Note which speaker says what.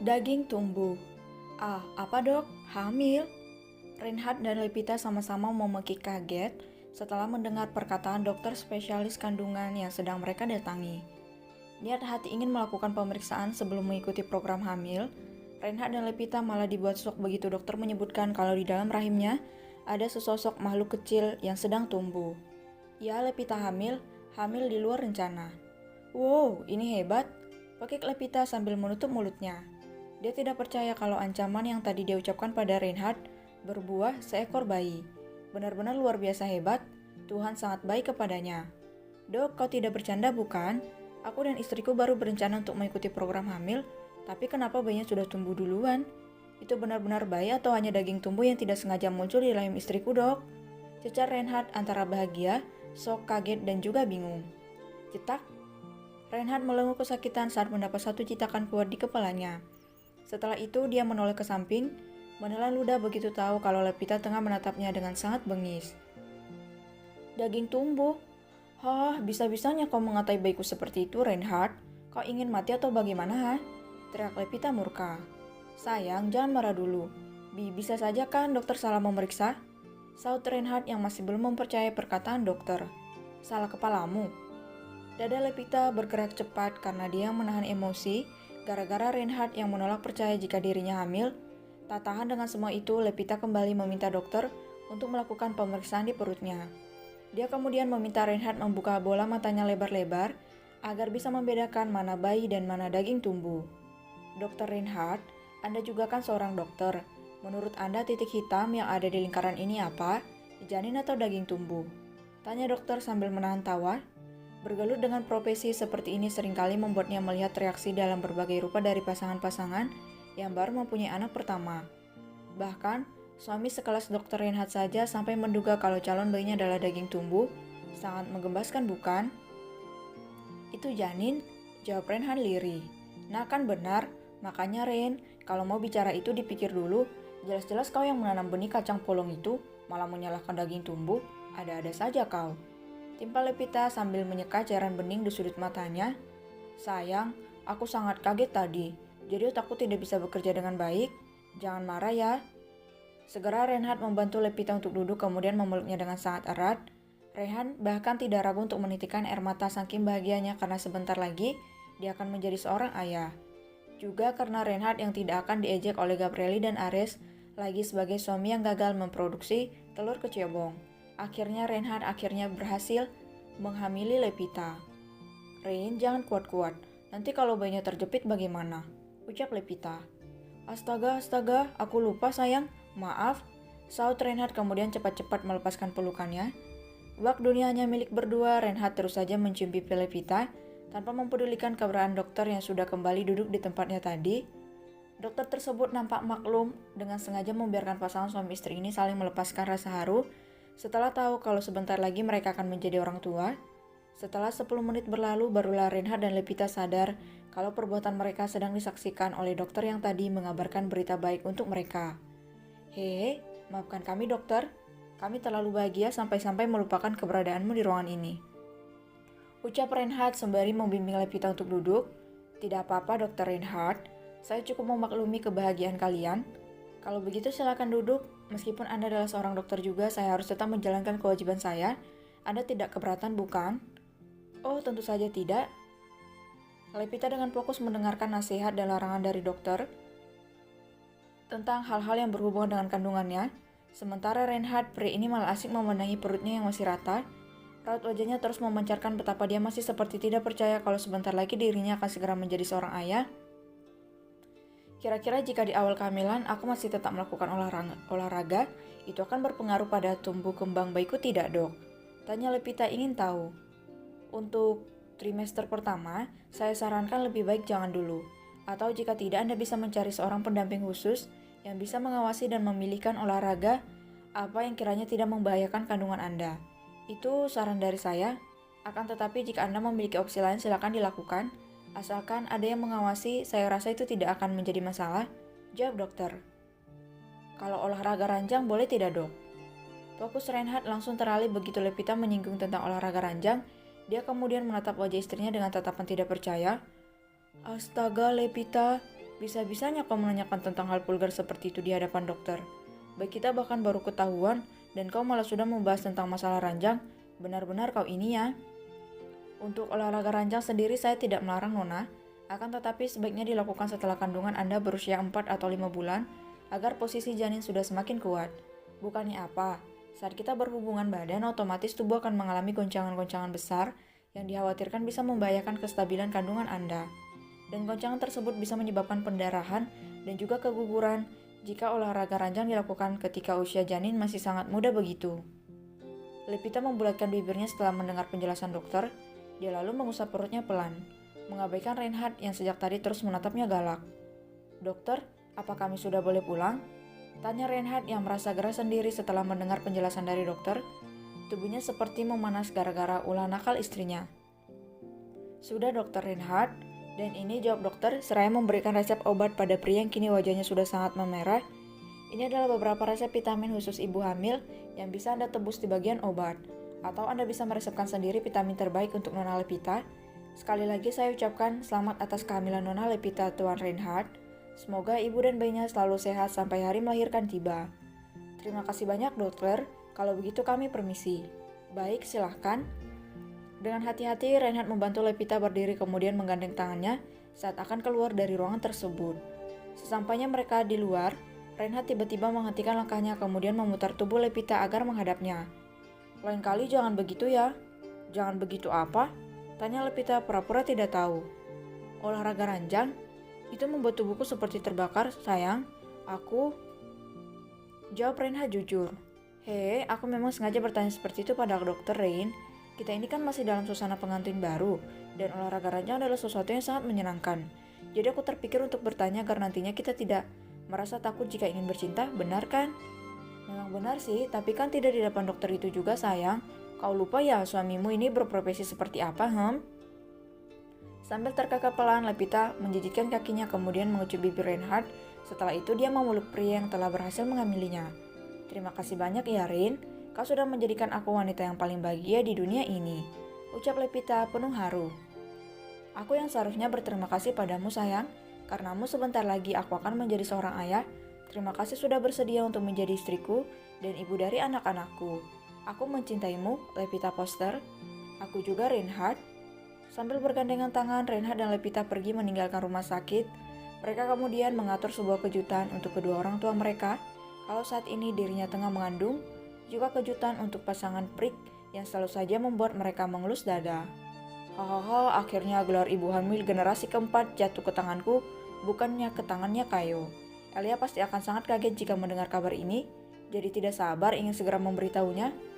Speaker 1: Daging tumbuh. Ah, apa dok? Hamil? Reinhard dan Levita sama-sama memekik kaget setelah mendengar perkataan dokter spesialis kandungan yang sedang mereka datangi. Niat hati ingin melakukan pemeriksaan sebelum mengikuti program hamil, Reinhard dan Levita malah dibuat shock begitu dokter menyebutkan kalau di dalam rahimnya ada sesosok makhluk kecil yang sedang tumbuh. Ya, Levita hamil di luar rencana. Wow, ini hebat, pakik Levita sambil menutup mulutnya. Dia tidak percaya kalau ancaman yang tadi dia ucapkan pada Reinhard berbuah seekor bayi. Benar-benar luar biasa hebat, Tuhan sangat baik kepadanya. Dok, kau tidak bercanda bukan? Aku dan istriku baru berencana untuk mengikuti program hamil, tapi kenapa bayinya sudah tumbuh duluan? Itu benar-benar bayi atau hanya daging tumbuh yang tidak sengaja muncul di rahim istriku, dok? Cecar Reinhard antara bahagia, shock, kaget, dan juga bingung. Cetak. Reinhard melenguk kesakitan saat mendapat satu citakan kuat di kepalanya. Setelah itu dia menoleh ke samping, menelan ludah begitu tahu kalau Levita tengah menatapnya dengan sangat bengis. Daging tumbuh? Hah, bisa-bisanya kau mengatai bayiku seperti itu, Reinhard? Kau ingin mati atau bagaimana, ha? Teriak Levita murka. Sayang, jangan marah dulu. Bisa saja kan dokter salah memeriksa? Saut Reinhard yang masih belum mempercayai perkataan dokter. Salah kepalamu. Dada Levita bergerak cepat karena dia menahan emosi gara-gara Reinhard yang menolak percaya jika dirinya hamil. Tak tahan dengan semua itu, Levita kembali meminta dokter untuk melakukan pemeriksaan di perutnya. Dia kemudian meminta Reinhard membuka bola matanya lebar-lebar agar bisa membedakan mana bayi dan mana daging tumbuh. Dokter Reinhard, Anda juga kan seorang dokter. Menurut Anda titik hitam yang ada di lingkaran ini apa? Janin atau daging tumbuh? Tanya dokter sambil menahan tawa. Bergelut dengan profesi seperti ini seringkali membuatnya melihat reaksi dalam berbagai rupa dari pasangan-pasangan yang baru mempunyai anak pertama. Bahkan, suami sekelas Dr. Reinhard saja sampai menduga kalau calon bayinya adalah daging tumbuh. Sangat menggembaskan bukan? Itu janin? Jawab Reinhard lirih. Nah kan benar, makanya Ren, kalau mau bicara itu dipikir dulu. Jelas-jelas kau yang menanam benih kacang polong itu, malah menyalahkan daging tumbuh. Ada-ada saja kau. Timpal Levita sambil menyeka cairan bening di sudut matanya. Sayang, aku sangat kaget tadi. Jadi otakku tidak bisa bekerja dengan baik. Jangan marah ya. Segera Reinhard membantu Levita untuk duduk kemudian memeluknya dengan sangat erat. Reinhard bahkan tidak ragu untuk menitikkan air mata saking bahagianya karena sebentar lagi dia akan menjadi seorang ayah. Juga karena Reinhard yang tidak akan diejek oleh Gabrieli dan Ares lagi sebagai suami yang gagal memproduksi telur kecebong. Akhirnya Reinhard berhasil menghamili Levita. Rein, jangan kuat-kuat. Nanti kalau bayinya terjepit bagaimana? Ucap Levita. Astaga, aku lupa sayang. Maaf. Saut Reinhard kemudian cepat-cepat melepaskan pelukannya. Wak dunia hanya milik berdua, Reinhard terus saja mencium pipi Levita tanpa mempedulikan keberadaan dokter yang sudah kembali duduk di tempatnya tadi. Dokter tersebut nampak maklum dengan sengaja membiarkan pasangan suami istri ini saling melepaskan rasa haru setelah tahu kalau sebentar lagi mereka akan menjadi orang tua. Setelah 10 menit berlalu, barulah Reinhard dan Levita sadar kalau perbuatan mereka sedang disaksikan oleh dokter yang tadi mengabarkan berita baik untuk mereka. Hehe, maafkan kami dokter. Kami terlalu bahagia sampai-sampai melupakan keberadaanmu di ruangan ini. Ucap Reinhard sembari membimbing Levita untuk duduk. Tidak apa-apa dokter Reinhard, saya cukup memaklumi kebahagiaan kalian. Kalau begitu silakan duduk. Meskipun Anda adalah seorang dokter juga, saya harus tetap menjalankan kewajiban saya. Anda tidak keberatan bukan? Oh, tentu saja tidak. Levita dengan fokus mendengarkan nasihat dan larangan dari dokter tentang hal-hal yang berhubungan dengan kandungannya. Sementara Reinhard, pria ini malah asik memenangi perutnya yang masih rata. Raut wajahnya terus memancarkan betapa dia masih seperti tidak percaya kalau sebentar lagi dirinya akan segera menjadi seorang ayah. Kira-kira jika di awal kehamilan aku masih tetap melakukan olahraga, itu akan berpengaruh pada tumbuh kembang bayiku tidak dok? Tanya Levita ingin tahu. Untuk trimester pertama, saya sarankan lebih baik jangan dulu. Atau jika tidak, Anda bisa mencari seorang pendamping khusus yang bisa mengawasi dan memilihkan olahraga apa yang kiranya tidak membahayakan kandungan Anda. Itu saran dari saya. Akan tetapi jika Anda memiliki opsi lain silakan dilakukan. Asalkan ada yang mengawasi, saya rasa itu tidak akan menjadi masalah, jawab dokter. Kalau olahraga ranjang boleh tidak dok? Fokus Reinhard langsung teralih begitu Levita menyinggung tentang olahraga ranjang. Dia kemudian menatap wajah istrinya dengan tatapan tidak percaya. Astaga Levita, Bisa-bisanya kau menanyakan tentang hal vulgar seperti itu di hadapan dokter. Baik kita bahkan baru ketahuan, dan kau malah sudah membahas tentang masalah ranjang. Benar-benar kau ini ya. Untuk olahraga ranjang sendiri saya tidak melarang Nona, akan tetapi sebaiknya dilakukan setelah kandungan Anda berusia 4 atau 5 bulan, agar posisi janin sudah semakin kuat. Bukannya apa, saat kita berhubungan badan otomatis tubuh akan mengalami goncangan-goncangan besar yang dikhawatirkan bisa membahayakan kestabilan kandungan Anda. Dan goncangan tersebut bisa menyebabkan pendarahan dan juga keguguran jika olahraga ranjang dilakukan ketika usia janin masih sangat muda begitu. Levita membulatkan bibirnya setelah mendengar penjelasan dokter. Dia lalu mengusap perutnya pelan, mengabaikan Reinhard yang sejak tadi terus menatapnya galak. "Dokter, apa kami sudah boleh pulang?" tanya Reinhard yang merasa gerah sendiri setelah mendengar penjelasan dari dokter. Tubuhnya seperti memanas gara-gara ulah nakal istrinya. "Sudah Dokter Reinhard." Dan ini jawab dokter seraya memberikan resep obat pada pria yang kini wajahnya sudah sangat memerah. Ini adalah beberapa resep vitamin khusus ibu hamil yang bisa Anda tebus di bagian obat. Atau Anda bisa meresepkan sendiri vitamin terbaik untuk Nona Levita. Sekali lagi saya ucapkan selamat atas kehamilan Nona Levita Tuan Reinhard. Semoga ibu dan bayinya selalu sehat sampai hari melahirkan tiba. Terima kasih banyak dokter, kalau begitu kami permisi. Baik, silahkan. Dengan hati-hati, Reinhard membantu Levita berdiri kemudian menggandeng tangannya saat akan keluar dari ruangan tersebut. Sesampainya mereka di luar, Reinhard tiba-tiba menghentikan langkahnya kemudian memutar tubuh Levita agar menghadapnya. "Lain kali jangan begitu ya." "Jangan begitu apa?" tanya Levita pura-pura tidak tahu. "Olahraga ranjang? Itu membuat tubuhku seperti terbakar, sayang. Aku..." Jawab Reinhard jujur. "Hei, aku memang sengaja bertanya seperti itu pada dokter Rein. Kita ini kan masih dalam suasana pengantin baru, dan olahraga ranjang adalah sesuatu yang sangat menyenangkan. Jadi aku terpikir untuk bertanya agar nantinya kita tidak merasa takut jika ingin bercinta, benar kan?" "Memang benar sih, tapi kan tidak di depan dokter itu juga sayang. Kau lupa ya suamimu ini berprofesi seperti apa, Sambil terkekeh pelan, Levita menjijikkan kakinya kemudian mengucup bibir Reinhard. Setelah itu dia memeluk pria yang telah berhasil mengambilinya. "Terima kasih banyak ya Rein. Kau sudah menjadikan aku wanita yang paling bahagia di dunia ini," ucap Levita penuh haru. "Aku yang seharusnya berterima kasih padamu sayang. Karenamu sebentar lagi aku akan menjadi seorang ayah. Terima kasih sudah bersedia untuk menjadi istriku dan ibu dari anak-anakku. Aku mencintaimu, Levita Foster." "Aku juga Reinhard." Sambil bergandengan tangan, Reinhard dan Levita pergi meninggalkan rumah sakit. Mereka kemudian mengatur sebuah kejutan untuk kedua orang tua mereka. Kalau saat ini dirinya tengah mengandung, juga kejutan untuk pasangan prik yang selalu saja membuat mereka mengelus dada. "Hahaha, akhirnya gelar ibu hamil generasi keempat jatuh ke tanganku, bukannya ke tangannya Kayo. Elia pasti akan sangat kaget jika mendengar kabar ini, jadi tidak sabar ingin segera memberitahunya."